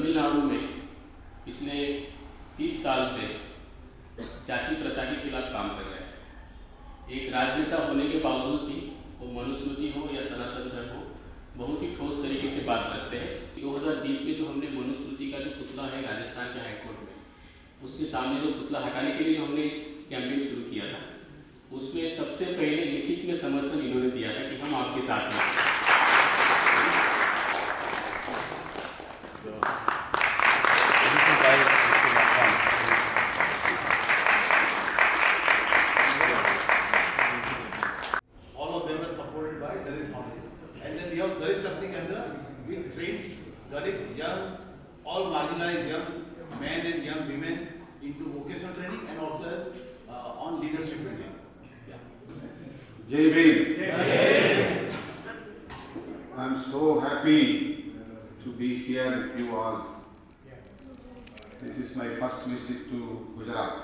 तमिलनाडु में पिछले 30 साल से जाति प्रथा के खिलाफ काम कर रहे हैं। एक राजनेता होने के बावजूद भी वो मनुस्मृति हो या सनातन धर्म हो, बहुत ही ठोस तरीके से बात करते हैं। 2020 में जो हमने मनुस्मृति का जो पुतला है राजस्थान के हाईकोर्ट में, उसके सामने जो पुतला हटाने के लिए हमने कैंपेन शुरू किया था, उसमें सबसे पहले लिखित में समर्थन इन्होंने दिया था कि हम आपके साथ हैं। All of them are supported by Dalit Foundation. And then we have Dalit Shakti Kendra, which trains Dalit young, all marginalized young men and young women into vocational training and also as on leadership building. Jai Bhim. I am so happy to be here with you all. This is my first visit to Gujarat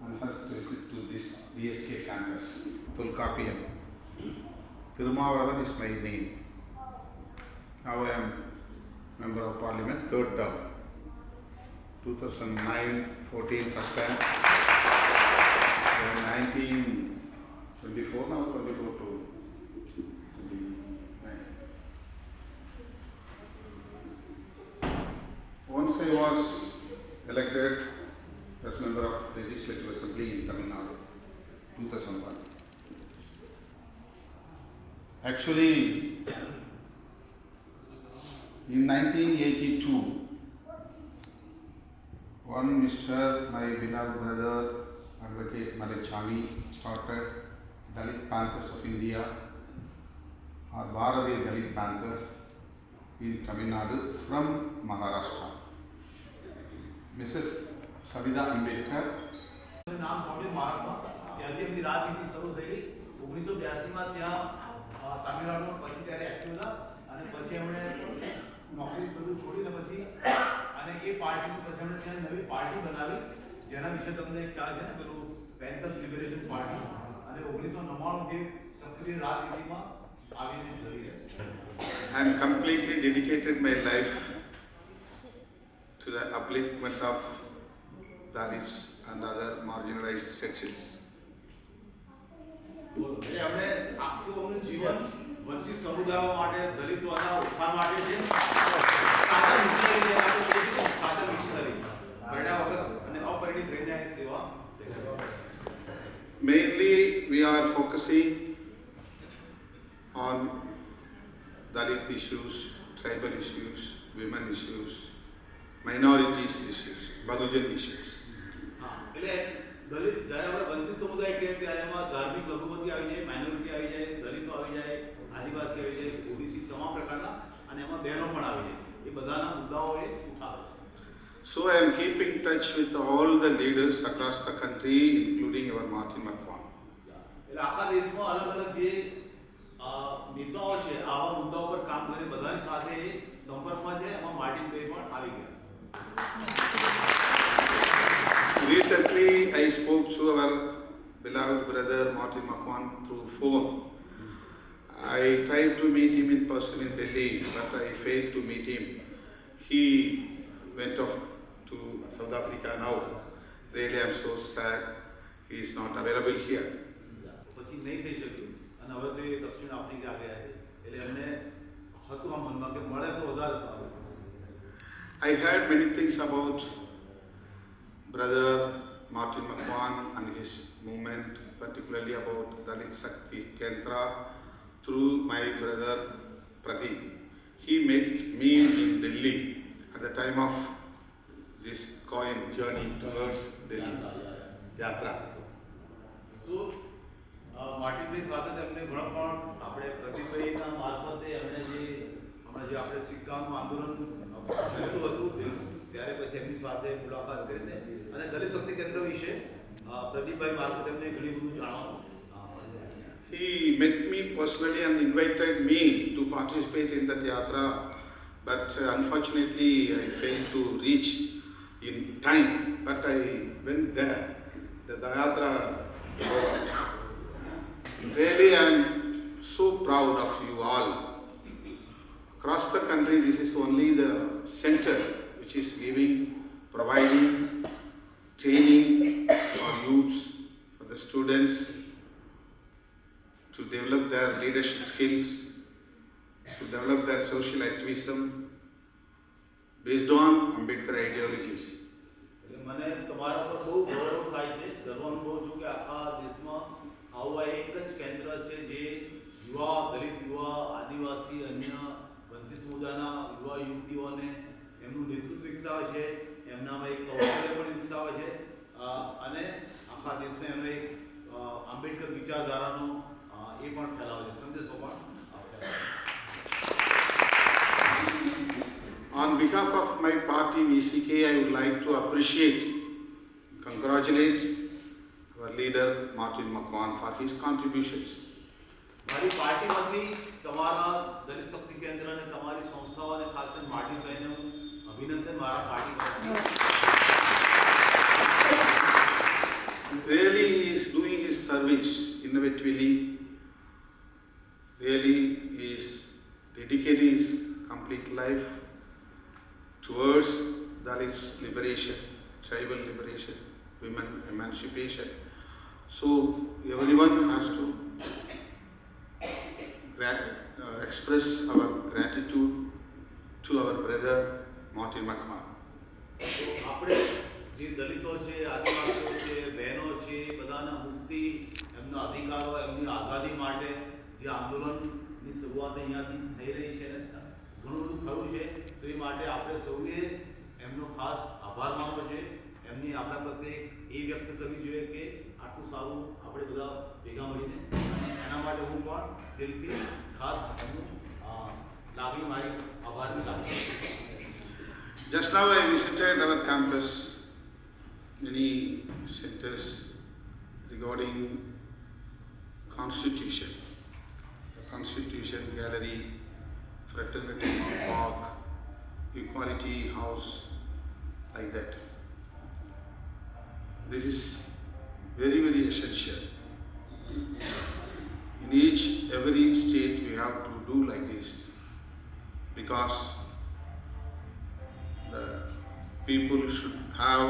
and first visit to this DSK campus. Tulkapiyam. Thirumavaravan is my name. Now I am Member of Parliament, third term. 2009-14 first time. 1924 now 24 to 29. Once I was elected as member of Legislative Assembly in Tamil Nadu, 2001. Actually, in 1982, one Mr. my beloved brother, Advocate Madachami, started Dalit Panthers of India or Bharatiya Dalit Panther in Tamil Nadu from Maharashtra. Mrs. Savida Ambedkar. નામ સાંભળ્યું મહારાષ્ટ્રમાં ત્યાંથી એમની રાજનીતિ શરૂ થયેલી 1982માં ત્યાં તામિલનાડુમાં પછી ત્યારે એક્ટિવ હતા અને પછી એમણે નોકરી બધું છોડીને પછી અને એ પાર્ટીનું પછી એમણે ત્યાં નવી પાર્ટી બનાવી જેના વિશે તમને ખ્યાલ છે ને પેલું પેન્થર્સ લિબરેશન પાર્ટી અને 1999 થી સક્રિય રાજનીતિમાં આવીને જોડી રહ્યા છે. I am completely dedicated my life to the upliftment of Dalits and other marginalized sections. એટલે એમણે આખું એમનું જીવન વંચિત સમુદાયો માટે દલિતોના ઉત્થાન માટે છે. સાચા મિશનરી આપણે કહીએ છીએ સાચા મિશનરી પરણ્યા વગર અને અપરિણિત રહીને એ સેવા. Mainly we are focusing on Dalit issues, tribal issues, women issues, minorities issues, Bahujan issues. હા એટલે દલિત જ્યારે આપણે વંચિત સમુદાય કહીએ ત્યારે એમાં ધાર્મિક લઘુમતી આવી જાય, માઇનોરિટી આવી જાય, દલિતો આવી જાય, આદિવાસી આવી જાય, ઓબીસી તમામ પ્રકારના અને એમાં બહેનો પણ આવી જાય. એ બધાના મુદ્દાઓ એ ઉઠાવે. So I am keeping touch with all the leaders across the country, including our Martin McQuan. એટલે આખા દેશમાં અલગ અલગ જે નેતાઓ છે આવા મુદ્દાઓ પર કામ કરે બધાની સાથે એ સંપર્કમાં છે. એમાં માર્ટિન ભાઈ પણ આવી ગયા. Recently, I spoke to our beloved brother Martin McQuan through phone. I tried to meet him in person in Delhi, but I failed to meet him. He went off to South Africa now. Really, I'm so sad. He is not available here. પછી નહીં થઈ શક્યું અને હવે તો એ દક્ષિણ Africa ગયા છે. એટલે એમને હતું આ મનમાં કે મળે તો વધારે સારું. I heard many things about brother Martin McQuan and his movement, particularly about Dalit Shakti Kendra through my brother Pradeep. He met me in Delhi at the time of this coin journey towards Delhi, Yatra. So, માર્ટિનભાઈ સાથે તેમને ઘણો પણ આપણે પ્રદીપભાઈના મારફતે એમણે જે હમણાં જે આપણે સિક્કાનું આંદોલન કરેલું હતું ત્યારે પછી એમની સાથે મુલાકાત કરીને અને દલિત શક્તિ કેન્દ્ર વિશે પ્રદીપભાઈ મારફતે એમને ઘણી બધું જાણવાનું. He met me personally and invited me to participate in that yatra, but unfortunately I failed to reach in time. But I went there. The yatra. Really, I am so proud of you all across the country, this is only the center which is providing training for youths, for the students to develop their leadership skills, to develop their social activism based on Ambedkar ideologies. એટલે મને તમારા પર બહુ ગૌરવ થાય છે, ગર્વ અનુભવ છું કે આખા દેશમાં આવું આ એક જ કેન્દ્ર છે જે યુવા, દલિત યુવા, આદિવાસી, અન્ય વંચિત સમુદાયના યુવા યુવતીઓને એમનું નેતૃત્વ વિકસાવે છે, એમનામાં એક કૌશલ્ય પણ વિકસાવે છે અને આખા દેશને એનો એક આંબેડકર વિચારધારાનો એ પણ ફેલાવે છે, સંદેશો પણ ફેલાવે છે. On behalf of my party VCK, I would like to congratulate our leader Martin McMahon for his contributions. મારી પાર્ટીમાંથી તમારા દલિત શક્તિ કેન્દ્ર અને તમારી સંસ્થાઓને ખાસ કરીને માર્ટિનભાઈને હું અભિનંદન મારા પાર્ટીમાંથી. Really, he is doing his service innovatively. Really, he is dedicating his complete life towards Dalit liberation, tribal liberation, women emancipation. So everyone has to express our gratitude to our brother Martin McMahon. તો આપણે જે દલિતો છે, આદિવાસીઓ છે, બહેનો છે, બધાના મુક્તિ, એમના અધિકારો, એમની આઝાદી માટે જે આંદોલનની શરૂઆત અહીંયાથી થઈ રહી છે ને ઘણું બધું થયું છે, તો એ માટે આપણે સૌએ એમનો ખાસ આભાર માનવો જોઈએ, એમની આપણા પ્રત્યે એ વ્યક્ત કરવી જોઈએ કે આટલું સારું આપણે બધા ભેગા મળીને, અને એના માટે હું પણ દિલથી ખાસ એમનું લાગણી, મારી આભારની લાગણી. Just now I visited our campus, many centers regarding Constitution, the Constitution Gallery, Fraternity Park, Equality House, like that. This is very, very essential. In every state we have to do like this, because the people should have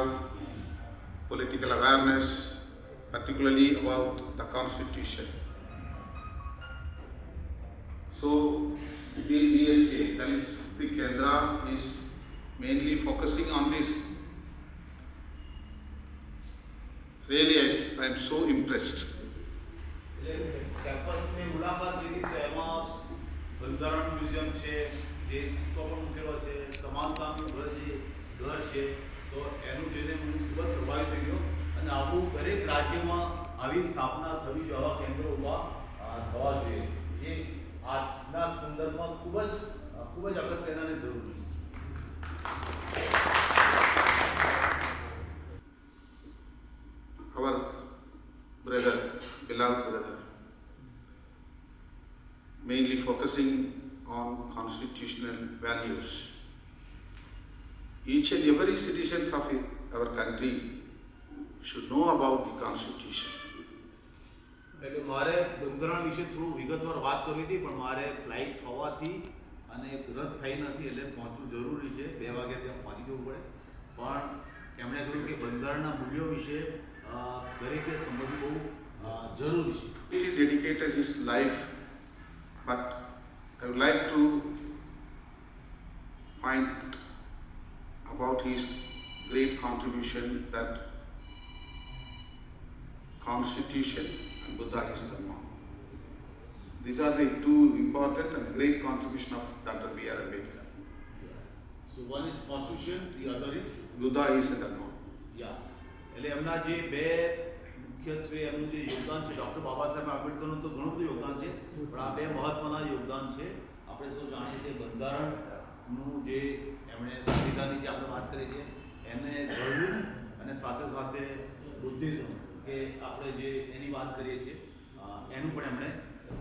political awareness, particularly about the Constitution. So, the DSK, Dalit Shakti Kendra, is mainly focusing on this. Really, I am so impressed. કેમ્પસની મુલાકાત લીધી તો એમાં બંધારણ museum છે, જે સિક્કો પણ મૂકેલો છે, સમાનતાનું ઘર છે, તો એનું જોઈને હું ખૂબ જ પ્રભાવિત થઈ ગયો, અને આવું દરેક રાજ્યમાં આવી સ્થાપના થવી જોઈએ, આવા કેન્દ્રો ઊભા થવા જોઈએ, જે આજના સંદર્ભમાં ખૂબ જ અગત્યના અને જરૂરી છે. Our brother, beloved brother, mainly focusing on constitutional values. Each and every citizens of our country should know about the Constitution. એટલે મારે બંધારણ વિશે થોડું વિગતવાર વાત કરવી હતી, પણ મારે ફ્લાઇટ હોવાથી અને રદ થઈ નથી, એટલે પહોંચવું જરૂરી છે, 2 વાગે ત્યાં પહોંચી જવું પડે, પણ એમણે કહ્યું કે બંધારણના મૂલ્યો વિશે દરેકે સમજવું બહુ જરૂરી છે. He dedicated his life, but I would like to point about his great contribution that Constitution and Buddhist Dharma. These are the two important and great contribution of Dr. B.R. Ambedkar. So one is Constitution, the other is Buddhist Dharma. yeah. એટલે એમના જે બે મુખ્યત્વે એમનું જે યોગદાન છે, doctor Baba Saheb આંબેડકરનું તો ઘણું બધું યોગદાન છે, પણ આ 2 મહત્વના યોગદાન છે. આપણે સૌ જાણીએ છીએ બંધારણનું જે એમણે સંવિધાનની જે આપણે વાત કરી છે એને ઘડવું, અને સાથે સાથે બુદ્ધિઝમ કે આપણે જે એની વાત કરીએ છીએ એનું પણ એમણે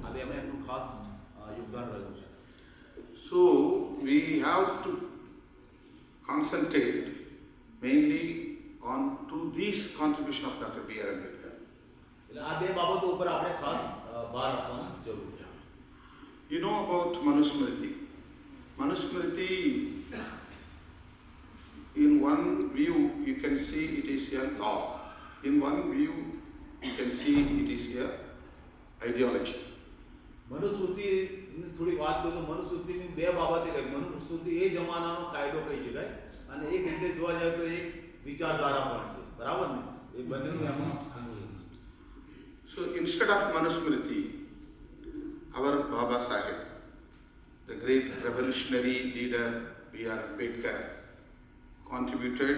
આ 2માં એમનું ખાસ યોગદાન રહ્યું છે. So we have to concentrate mainly on to these contribution of Dr. B.R. Ambedkar. એટલે આ 2 બાબતો ઉપર આપણે ખાસ ભાર આપવાની જરૂર છે. You know about Manusmriti. Manusmriti, in one view, you can see it is a law. In one view, you can see it is a ideology. મનુસ્મૃતિની થોડી વાત કરું તો મનુસ્મૃતિની બે બાબતે કહી. મનુસ્મૃતિ એ જમાનાનો કાયદો કહી શકાય અને એક રીતે જોવા જાય તો એક વિચારધારા પણ છે. બરાબર ને? એ બંનેનું એમાં So instead of Manusmriti, our Baba Sahib, the great revolutionary leader B.R. Ambedkar, contributed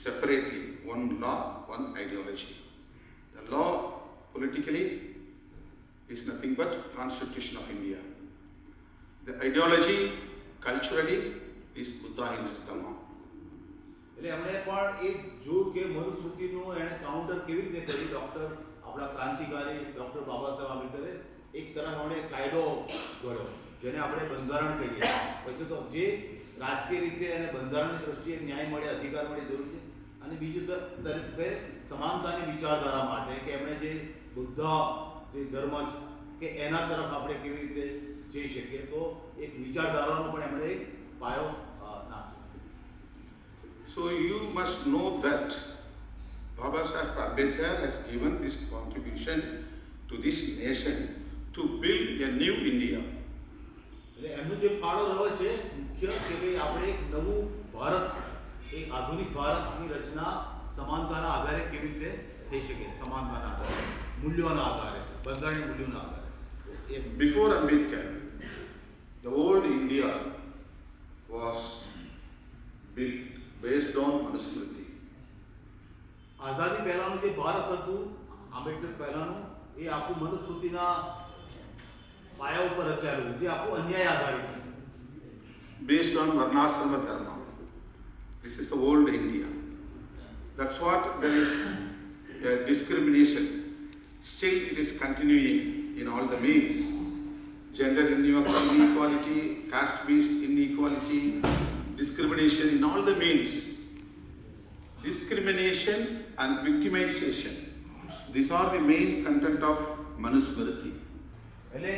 separately one law, one ideology. The law politically is nothing but Constitution of India. The ideology culturally is Buddha-Hindu Dhamma. એટલે એમણે પણ એ જોયું કે મનુસ્મૃતિનું એણે counter કેવી રીતે કરી. આપણા ક્રાંતિકારી ડૉક્ટર બાબા સાહેબ આંબેડકરે એક તરફ એમણે કાયદો ઘડ્યો જેને આપણે બંધારણ કહીએ. પછી તો જે રાજકીય રીતે અને બંધારણની દ્રષ્ટિએ ન્યાય મળે, અધિકાર મળે જરૂર છે. અને બીજું તરફે સમાનતાની વિચારધારા માટે કે એમણે જે બુદ્ધ જે ધર્મ કે એના તરફ આપણે કેવી રીતે જઈ શકીએ, તો એક વિચારધારાનો પણ એમણે એક પાયો નાખ્યો. So you must know that Baba Sahib Ambedkar has given this contribution to this nation to build a new India. એટલે એમનો જે ફાળો રહ્યો છે મુખ્ય કે ભાઈ આપણે એક નવું ભારત, એક આધુનિક ભારતની રચના સમાનતાના આધારે કેવી રીતે થઈ શકે. સમાનતાના આધારે, મૂલ્યોના આધારે, બંધારણીય મૂલ્યોના આધારે. Before Ambedkar, the old India was built based on Manusmriti. આઝાદી પહેલાંનું જે ભારત હતું, આંબેડકર પહેલાંનું, એ આખું મનુસ્મૃતિના પાયા ઉપર રચાયેલું હતું. જે આખું અન્યાય આધારિત હતું. Based on Varnashrama Dharma. This is the old India. That's what there is discrimination. Still it is continuing in all the means. Gender inequality, caste-based inequality, discrimination in all the means. Discrimination and victimization. These are the main content of Manusmriti. એટલે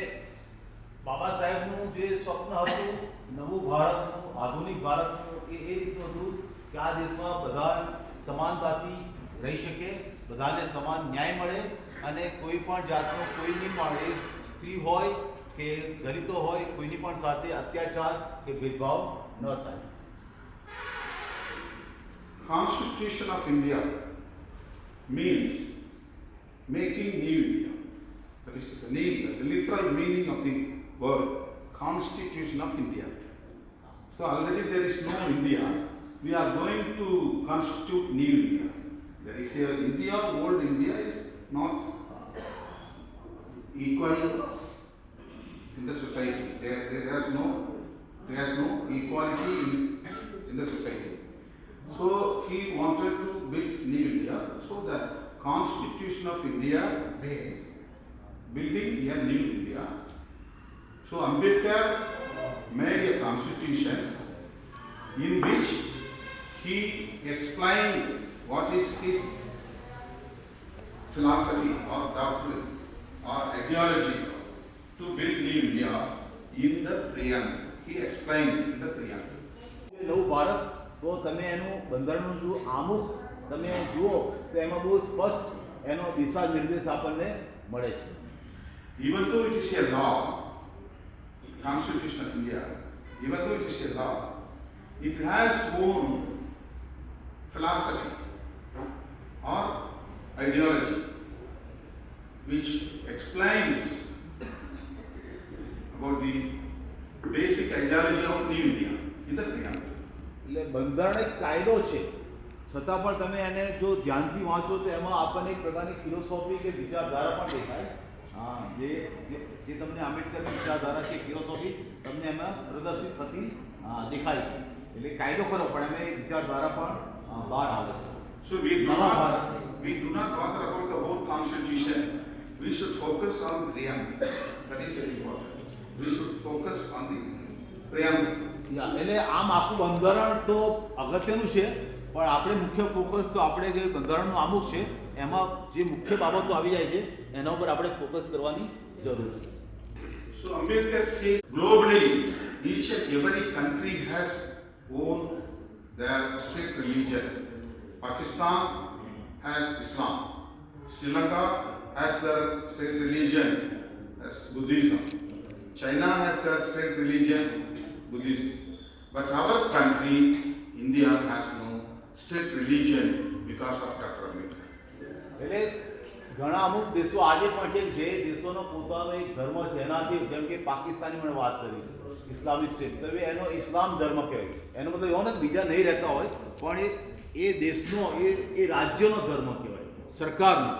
બાબા સાહેબનું જે સ્વપ્ન હતું નવું ભારતનું, આધુનિક ભારતનું, એ રીતનું હતું કે આ દેશમાં બધા સમાનતાથી રહી શકે, બધાને સમાન ન્યાય મળે અને કોઈ પણ જાતનો કોઈની પણ, એ સ્ત્રી હોય કે દલિતો હોય, કોઈની પણ સાથે અત્યાચાર કે ભેદભાવ ન થાય. Constitution of India means making new India. That is the name, the literal meaning of the word Constitution of India. So already there is no India. We are going to constitute new India. There is a India, old India is not equal in the society. There has no equality in the society. So he wanted to build new India. So the Constitution of India means building a new India. So Ambedkar made a constitution in which he explained what is his philosophy or doctrine or ideology to build new India in the preamble. He explained in the preamble. નવું ભારત, તો તમે એનું બંધારણનું જો આમુખ તમે જુઓ તો એમાં બહુ સ્પષ્ટ એનો દિશા નિર્દેશ આપણને મળે છે. Even though it is a law, Constitution of India, even though it is a law, it has own philosophy or ideology which explains about the basic ideology of New India in the preamble. એટલે બંધારણ એક કાયદો છે, છતાં પણ તમે એને જો ધ્યાનથી વાંચો તો એમાં આપણને એક પ્રકારની ફિલોસોફી કે વિચારધારા પણ દેખાય. જે તમને આંબેડકરની વિચારધારા કે ફિલોસોફી તમને એમાં પ્રદર્શિત થતી દેખાય છે. એટલે કાયદો ખરો પણ એમાં એક વિચારધારા પણ બહાર આવે છે. So we do not bother about the whole constitution. We should focus on the preamble. That is very important. We should focus on the preamble. એટલે આમ આખું બંધારણ તો અગત્યનું છે, પણ આપણે મુખ્ય ફોકસ તો આપણે જે બંધારણનું આમુખ છે એમાં જે મુખ્ય બાબતો આવી જાય છે એના ઉપર આપણે ફોકસ કરવાની જરૂર છે. So Ambedkar says globally, each and every country has own their state religion. Pakistan has Islam. Sri Lanka has their state religion as Buddhism. China has their state religion, Buddhism. But our country, India, has no state religion because of Dr. Ambedkar. એટલે ઘણા અમુક દેશો આજે પણ છે જે દેશોનો પોતાનો એક ધર્મ છે એનાથી જેમ કે પાકિસ્તાની પણ વાત કરી ઇસ્લામિક સ્ટેટ તો એનો ઇસ્લામ ધર્મ કહેવાય એનો મતલબ એવો નથી બીજા નહીં રહેતા હોય પણ એ દેશનો એ રાજ્યનો ધર્મ કહેવાય સરકારનો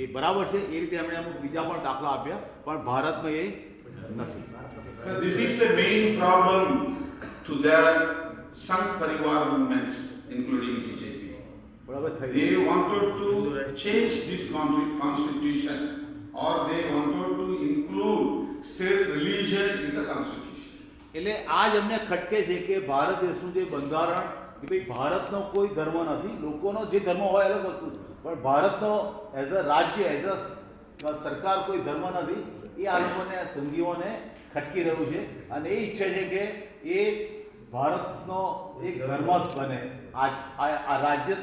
એ બરાબર છે એ રીતે એમણે અમુક બીજા પણ દાખલા આપ્યા પણ ભારતમાં એ નથી. This is the main problem to their Sangh Parivar movements, including BJP. બરાબર થઈ They wanted to change this constitution, or they wanted to include state religion in the constitution. એટલે આ જ અમને ખટકે છે કે ભારત દેશનું જે બંધારણ કે ભાઈ ભારતનો કોઈ ધર્મ નથી લોકોનો જે ધર્મ હોય અલગ વસ્તુ પણ ભારતનો એઝ અ રાજ્ય એઝ અ સરકાર કોઈ ધર્મ નથી એ આ લોકોને સંઘીઓને ખટકી રહ્યું છે અને એ ઈચ્છે છે કે એ ભારતનો એક ધર્મ જ બને આ રાજ્ય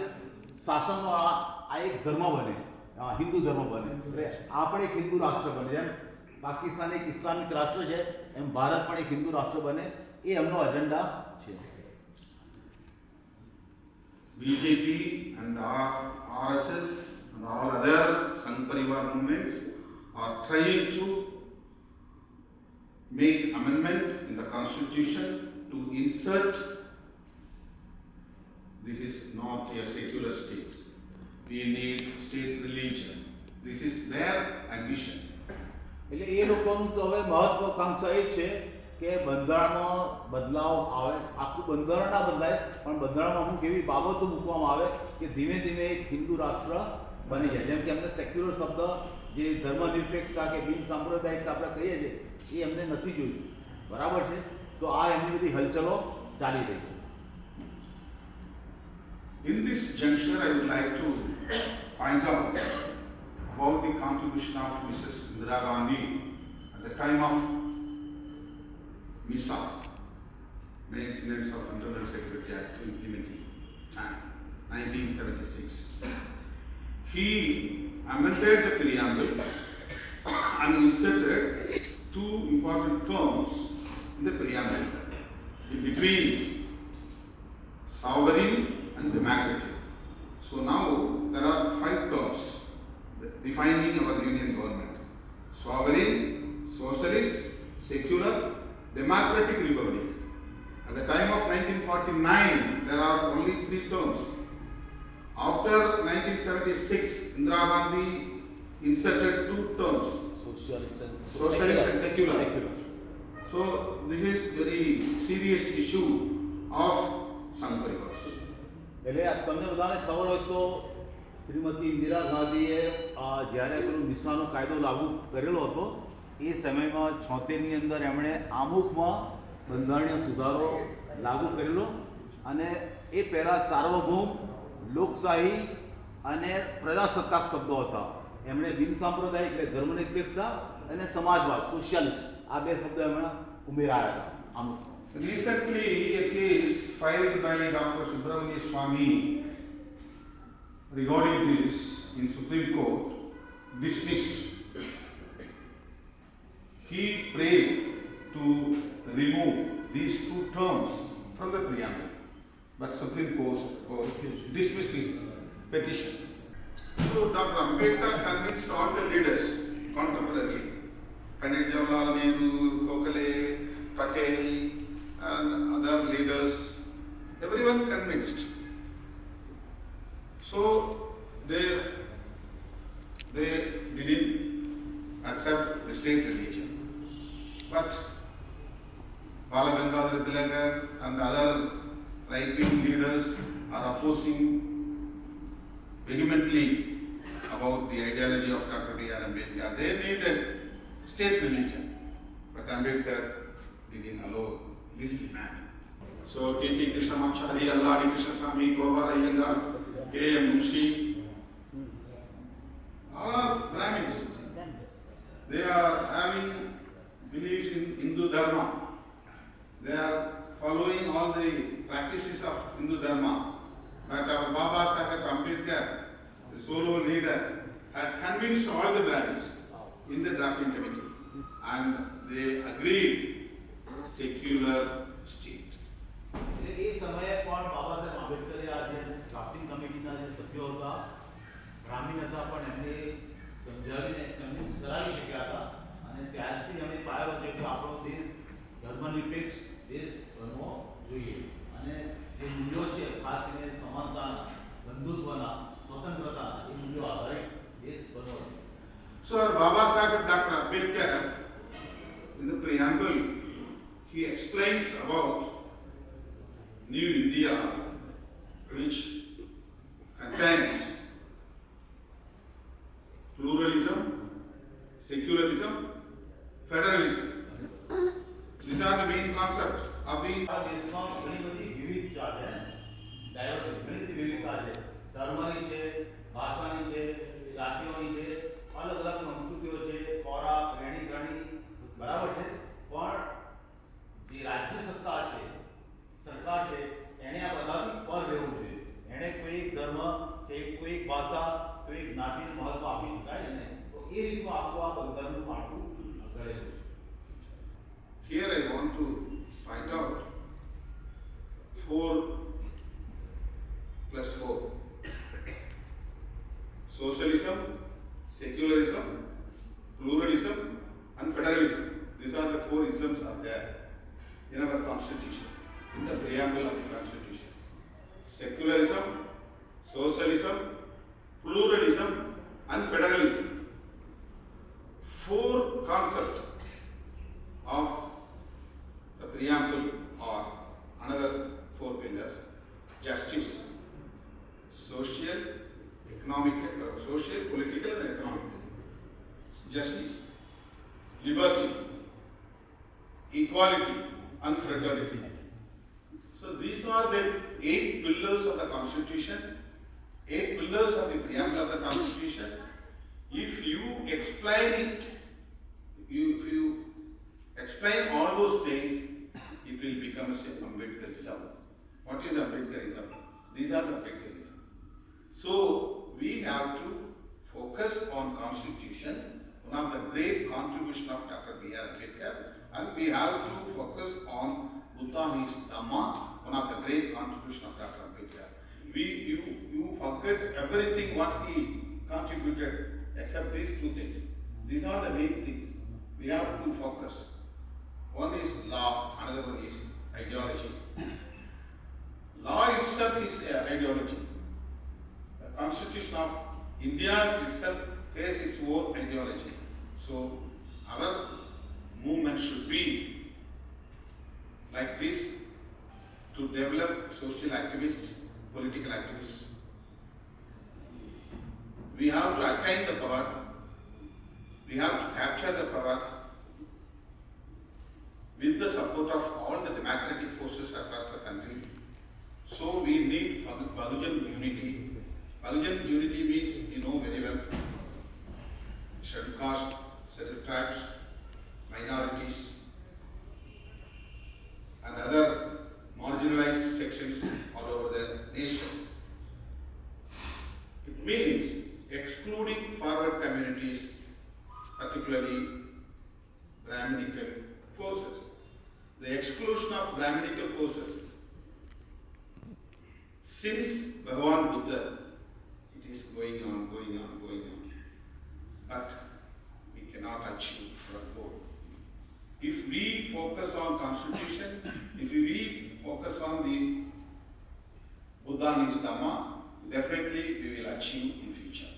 શાસનનો આ એક ધર્મ બને હિન્દુ ધર્મ બને એટલે આ પણ એક હિન્દુ રાષ્ટ્ર બને જેમ પાકિસ્તાન એક ઇસ્લામિક રાષ્ટ્ર છે એમ ભારત પણ એક હિન્દુ રાષ્ટ્ર બને એ એમનો એજન્ડા છે. BJP and RSS and all other Sangh Parivar movements are trying to make amendment in the constitution to insert this is not a secular state. We need state religion. This is their ambition. એટલે એ લોકોનું તો હવે મહત્વાકાંક્ષા એ જ છે કે બંધારણમાં બદલાવ આવે આખું બંધારણ ના બદલાય પણ બંધારણમાં અમુક એવી બાબતો મૂકવામાં આવે કે ધીમે ધીમે એક હિન્દુ રાષ્ટ્ર બની જાય જેમ કે અમને સેક્યુલર શબ્દ જે ધર્મનિરપેક્ષતા કે બિન સાંપ્રદાયિકતા આપણે કહીએ છીએ એ એમને નથી જોયું બરાબર છે તો આ એમની બધી હલચલો ચાલી રહી છે. In this juncture, I would like to point out about the contribution of Mrs. Indira Gandhi at the time of MISA, Maintenance of Internal Security Act implementing time, 1976. He amended the preamble and inserted two important terms in the preamble in between sovereign and democratic. So now there are 5 terms defining our union government: sovereign, socialist, secular, democratic republic. At the time of 1949, there are only 3 terms. After 1976, Indira Gandhi inserted 2 terms: socialist and secular. So this is very serious issue of Sangh Parivar. એટલે તમને બધાને ખબર હોય તો શ્રીમતી ઇન્દિરા ગાંધીએ જ્યારે પેલું મિસાનો કાયદો લાગુ કરેલો હતો એ સમયમાં 76ની અંદર એમણે આમુખમાં બંધારણીય સુધારો લાગુ કરેલો અને એ પહેલાં સાર્વભૌમ લોકશાહી અને પ્રજાસત્તાક શબ્દો હતા એમણે બિન સાંપ્રદાયિક એટલે ધર્મનિરપેક્ષતા અને સમાજવાદ સોશિયાલિસ્ટ આ બે શબ્દો એમણે ઉમેરાયા હતા આમુખમાં. Recently, a case filed by Dr. Subramania Swamy regarding this in Supreme Court dismissed. He prayed to remove these 2 terms from the preamble, but Supreme Court dismissed his petition. So Dr. Ambedkar convinced all the leaders contemporarily, Pandit Jawaharlal Nehru, Gokhale, Patel, and other leaders, everyone convinced. So they didn't accept the state religion. But Bala Gangadhar Tilakar and other right-wing leaders are opposing vehemently about the ideology of Dr. B.R. Ambedkar. They needed state religion, but Ambedkar didn't allow this demand. So T.T. Krishnamachari, Alladi Krishnaswamy, Gopal Iyengar, K.M. Munshi, all are Brahmins. They are having believes in Hindu Dharma. They are following all the practices of Hindu Dharma. But our Baba Saheb Ambedkar, the solo leader, had convinced all the values in the drafting committee and they agreed secular state. એટલે એ સમયે પણ બાબા સાહેબ આંબેડકરે આ જે drafting કમિટીના જે સભ્યો હતા બ્રાહ્મણ હતા પણ એમને સમજાવીને કન્વિન્સ કરાવી શક્યા હતા અને ત્યારથી અમે પાયો છે કે આપણો દેશ ધર્મનિરપેક્ષ દેશ બનવો જોઈએ અને જે મૂલ્યો છે ખાસ કરીને સમાનતાના બંધુત્વના સ્વતંત્રતા એ મૂલ્યો આધારિત દેશ બનવો જોઈએ. So our Baba Saheb Dr. Ambedkar, in the preamble, he explains about New India, which contains pluralism, secularism, federalism. These are the main concepts of the. આ દેશમાં ઘણી બધી વિવિધતા છે ડાયવર્સિટી ઘણી બધી વિવિધતા છે ધર્મની છે ભાષાની છે જાતિઓની છે અલગ અલગ સંસ્કૃતિઓ છે ખોરાક રહેણી કરણી બરાબર છે પણ જે રાજ્ય સત્તા છે સરકાર છે એને આ બધાથી પર રહેવું જોઈએ એને કોઈ એક ધર્મ કે કોઈ એક ભાષા કોઈ એક જ્ઞાતિને મહત્વ આપી શકાય જ નહીં તો એ રીતનું આખું આ બંધારણનું માળખું ઘડેલું છે. Here I want to find out 4 plus 4. Socialism, secularism, pluralism and federalism. These are the 4 isms are there in our constitution, in the preamble of the constitution. Secularism, socialism, pluralism and federalism. 4 concepts of the preamble or another 4 pillars: justice, social, political and economic. Justice, liberty, equality and fraternity. So these are the 8 pillars of the constitution, 8 pillars of the preamble of the constitution. If you explain it, if you explain all those things, it will become Ambedkarism. What is Ambedkarism? These are the Ambedkarism. So we have to focus on constitution, one of the great contribution of Dr. B.R. Ambedkar, and we have to focus on Buddha is Dhamma, one of the great contribution of Dr. Ambedkar. You forget everything what he contributed except these 2 things. These are the main things. We have to focus. One is law, another one is ideology. Law itself is ideology. The Constitution of India itself has its own ideology. So our movement should be like this to develop social activists, political activists. We have to attain the power. We have to capture the power with the support of all the democratic forces across the country. So we need Bahujan unity. Bahujan unity means, you know very well, scheduled caste, scheduled tribes, minorities and other marginalized sections all over the nation. It means excluding forward communities, particularly Brahminical forces. The exclusion of Brahminical forces. Since Bhagavan Buddha, it is going on. But we cannot achieve our goal. If we focus on constitution, if we focus on the Buddha is Dhamma, definitely we will achieve in future.